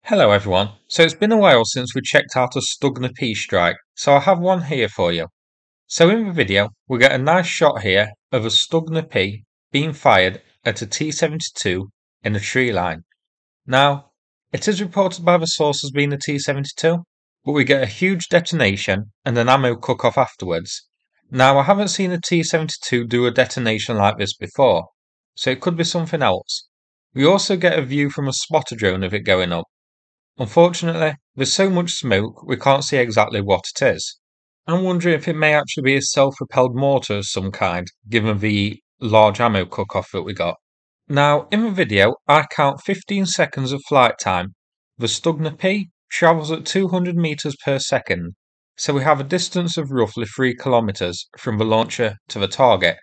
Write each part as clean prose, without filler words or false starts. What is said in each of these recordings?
Hello everyone, so it's been a while since we checked out a Stugna-P strike, so I have one here for you. So in the video, we get a nice shot here of a Stugna-P being fired at a T-72 in a tree line. Now, it is reported by the sources being a T-72, but we get a huge detonation and an ammo cook-off afterwards. Now, I haven't seen a T-72 do a detonation like this before, so it could be something else. We also get a view from a spotter drone of it going up. Unfortunately, there's so much smoke we can't see exactly what it is. I'm wondering if it may actually be a self-propelled mortar of some kind, given the large ammo cook-off that we got. Now, in the video, I count 15 seconds of flight time. The Stugna-P travels at 200 meters per second, so we have a distance of roughly 3 kilometers from the launcher to the target.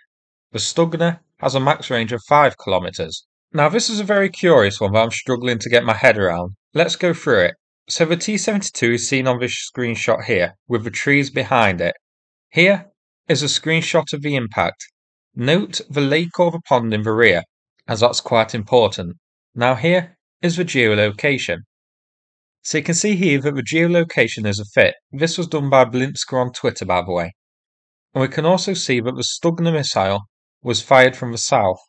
The Stugna has a max range of 5 kilometers. Now, this is a very curious one that I'm struggling to get my head around. Let's go through it. So the T-72 is seen on this screenshot here, with the trees behind it. Here is a screenshot of the impact. Note the lake or the pond in the rear, as that's quite important. Now here is the geolocation. So you can see here that the geolocation is a fit. This was done by Blinsker on Twitter, by the way. And we can also see that the Stugna missile was fired from the south.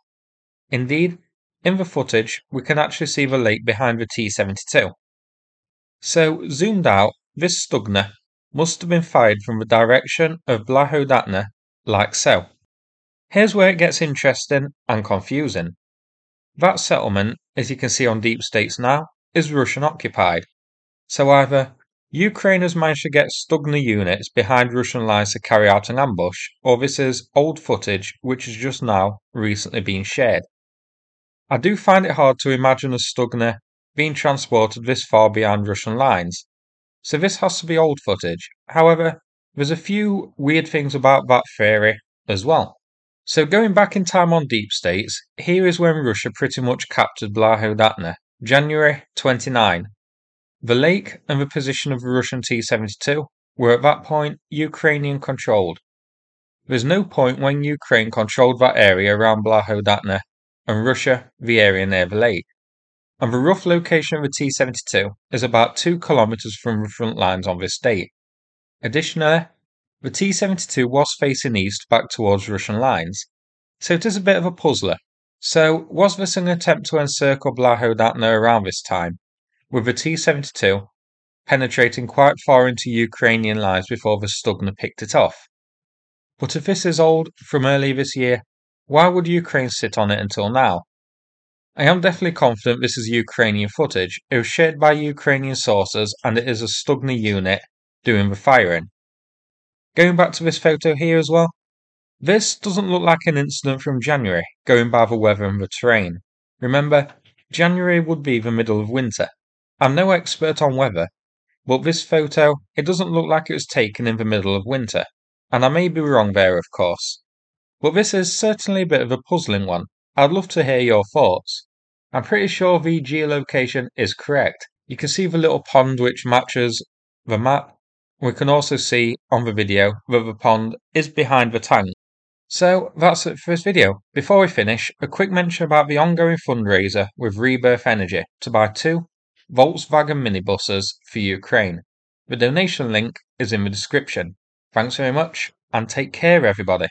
Indeed, in the footage, we can actually see the lake behind the T-72. So, zoomed out, this Stugna must have been fired from the direction of Blahodatne, like so. Here's where it gets interesting and confusing. That settlement, as you can see on deep states now, is Russian occupied. So either Ukraine has managed to get Stugna units behind Russian lines to carry out an ambush, or this is old footage which has just now recently been shared. I do find it hard to imagine a Stugna being transported this far behind Russian lines, so this has to be old footage. However, there's a few weird things about that theory as well. So going back in time on deep states, here is when Russia pretty much captured Blahodatne, January 29. The lake and the position of the Russian T-72 were at that point Ukrainian controlled. There's no point when Ukraine controlled that area around Blahodatne and Russia the area near the lake. And the rough location of the T-72 is about 2 kilometers from the front lines on this date. Additionally, the T-72 was facing east back towards Russian lines, so it is a bit of a puzzler. So, was this an attempt to encircle Blahodatne around this time, with the T-72 penetrating quite far into Ukrainian lines before the Stugna picked it off? But if this is old, from early this year, why would Ukraine sit on it until now? I am definitely confident this is Ukrainian footage. It was shared by Ukrainian sources and it is a Stugna unit doing the firing. Going back to this photo here as well, this doesn't look like an incident from January, going by the weather and the terrain. Remember, January would be the middle of winter. I'm no expert on weather, but this photo, it doesn't look like it was taken in the middle of winter, and I may be wrong there of course. But this is certainly a bit of a puzzling one. I'd love to hear your thoughts. I'm pretty sure the geolocation is correct. You can see the little pond which matches the map. We can also see on the video that the pond is behind the tank. So that's it for this video. Before we finish, a quick mention about the ongoing fundraiser with Rebirth Energy to buy 2 Volkswagen minibuses for Ukraine. The donation link is in the description. Thanks very much and take care everybody.